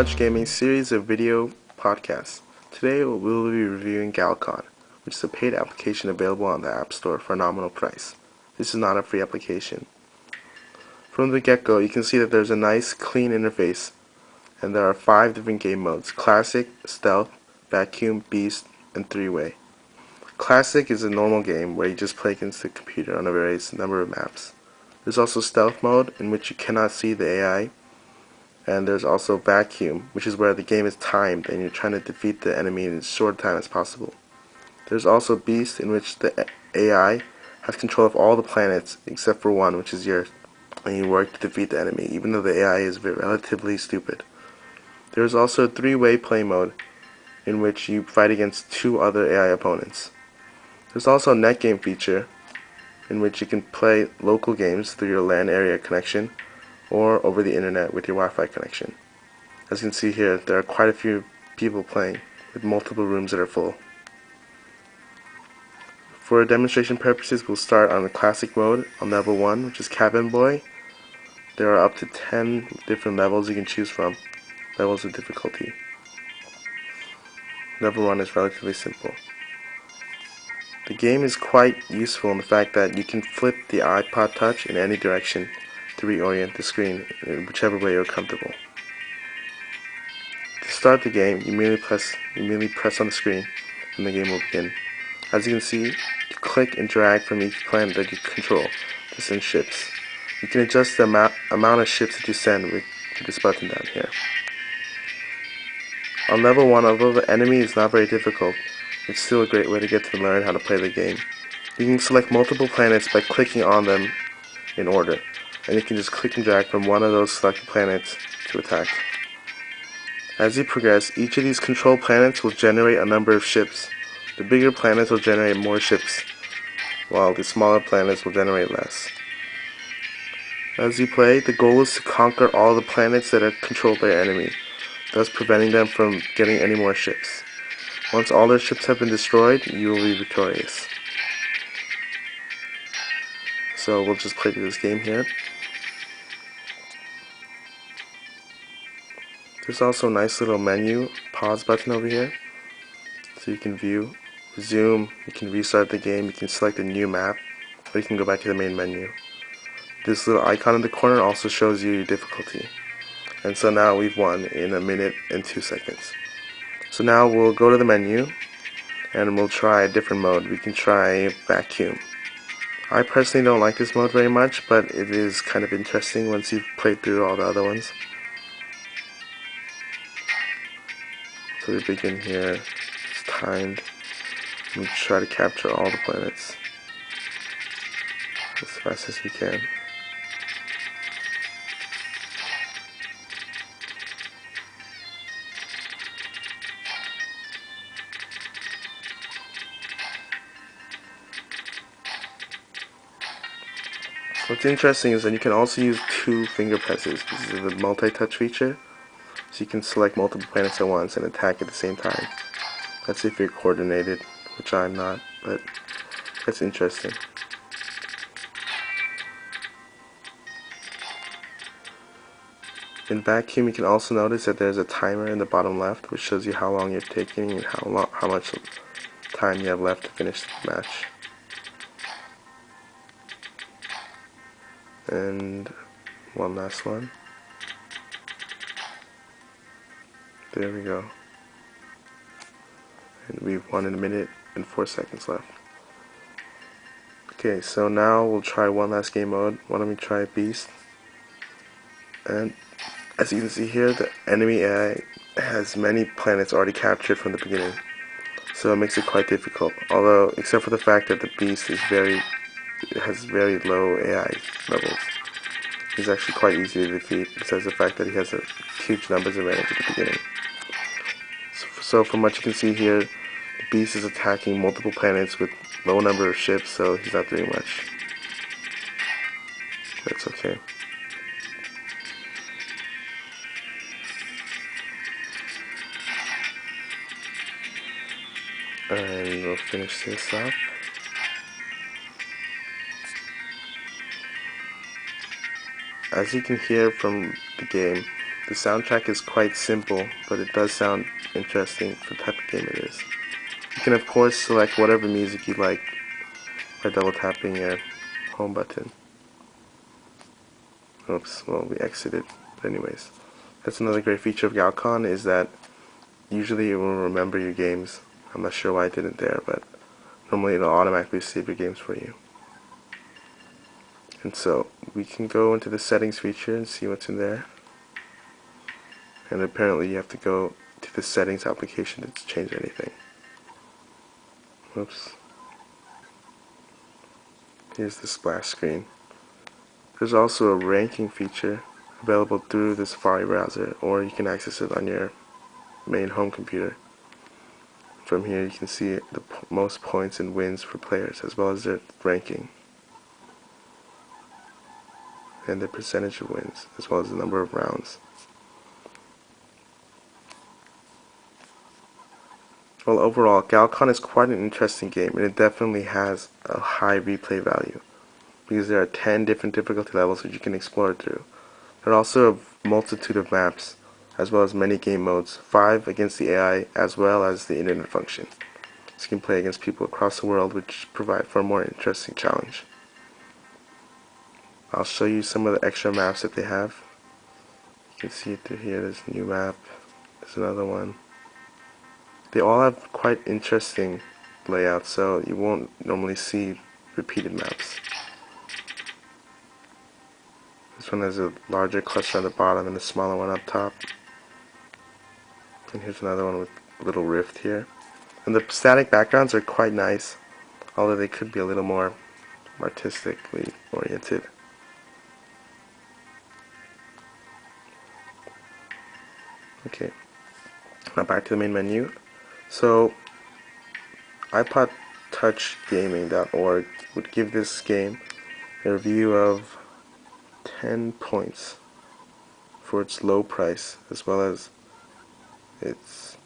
TouchGaming series of video podcasts. Today we will be reviewing Galcon, which is a paid application available on the App Store for a nominal price. This is not a free application. From the get-go, you can see that there's a nice, clean interface, and there are 5 different game modes: Classic, Stealth, Vacuum, Beast, and 3-Way. Classic is a normal game where you just play against the computer on a various number of maps. There's also Stealth mode, in which you cannot see the AI. And there's also Vacuum, which is where the game is timed and you're trying to defeat the enemy in as short time as possible. There's also Beast, in which the AI has control of all the planets except for one, which is yours, and you work to defeat the enemy, even though the AI is relatively stupid. There's also a 3-way play mode, in which you fight against 2 other AI opponents. There's also a net game feature, in which you can play local games through your LAN area connection, or over the internet with your Wi-Fi connection. As you can see here, there are quite a few people playing, with multiple rooms that are full. For demonstration purposes, we'll start on the classic mode on level 1, which is Cabin Boy. There are up to 10 different levels you can choose from, levels of difficulty. Level 1 is relatively simple. The game is quite useful in the fact that you can flip the iPod Touch in any direction to reorient the screen in whichever way you're comfortable. To start the game, you merely press on the screen and the game will begin. As you can see, you click and drag from each planet that you control to send ships. You can adjust the amount of ships that you send with this button down here. On level 1, although the enemy is not very difficult, it's still a great way to get to learn how to play the game. You can select multiple planets by clicking on them in order, and you can just click and drag from one of those selected planets to attack. As you progress, each of these control planets will generate a number of ships. The bigger planets will generate more ships, while the smaller planets will generate less. As you play, the goal is to conquer all the planets that are controlled by your enemy, thus preventing them from getting any more ships. Once all their ships have been destroyed, you will be victorious. So we'll just play through this game here. There's also a nice little menu pause button over here, so you can view, resume, you can restart the game, you can select a new map, or you can go back to the main menu. This little icon in the corner also shows you your difficulty. And so now we've won in 1 minute and 2 seconds. So now we'll go to the menu and we'll try a different mode. We can try Vacuum. I personally don't like this mode very much, but it is kind of interesting once you've played through all the other ones. So we begin here, it's timed, and we try to capture all the planets as fast as we can. What's interesting is that you can also use 2 finger presses. This is the multi-touch feature, so you can select multiple planets at once and attack at the same time. That's if you're coordinated, which I'm not, but that's interesting. In Vacuum, you can also notice that there's a timer in the bottom left, which shows you how long you're taking and how much time you have left to finish the match. And one last one. There we go. And we've won in 1 minute and 4 seconds left. Okay, so now we'll try one last game mode. Why don't we try Beast? And as you can see here, the enemy AI has many planets already captured from the beginning, so it makes it quite difficult. Although, except for the fact that the Beast is has very low AI levels, he's actually quite easy to defeat, besides the fact that he has huge numbers of enemies at the beginning. So from what you can see here, the Beast is attacking multiple planets with low number of ships, so he's not doing much. That's okay. And we'll finish this up. As you can hear from the game, The soundtrack is quite simple, but it does sound interesting for the type of game it is. You can of course select whatever music you like by double tapping your home button. Oops, well, we exited. But anyways, that's another great feature of Galcon, is that usually it will remember your games. I'm not sure why it didn't there, but normally it'll automatically save your games for you. And so we can go into the settings feature and see what's in there. And apparently you have to go to the settings application to change anything. Whoops. Here's the splash screen. There's also a ranking feature available through the Safari browser, or you can access it on your main home computer. From here you can see the most points and wins for players, as well as their ranking and the percentage of wins, as well as the number of rounds. Well, overall, Galcon is quite an interesting game, and it definitely has a high replay value, because there are 10 different difficulty levels which you can explore through. There are also a multitude of maps, as well as many game modes, 5 against the AI, as well as the internet function. So you can play against people across the world, which provide for a more interesting challenge. I'll show you some of the extra maps that they have. You can see it through here. There's a new map. There's another one. They all have quite interesting layouts, so you won't normally see repeated maps. This one has a larger cluster on the bottom and a smaller one up top. And here's another one with a little rift here. And the static backgrounds are quite nice, although they could be a little more artistically oriented. Okay, now back to the main menu. So, iPod TouchGaming.org would give this game a review of 10 points for its low price, as well as its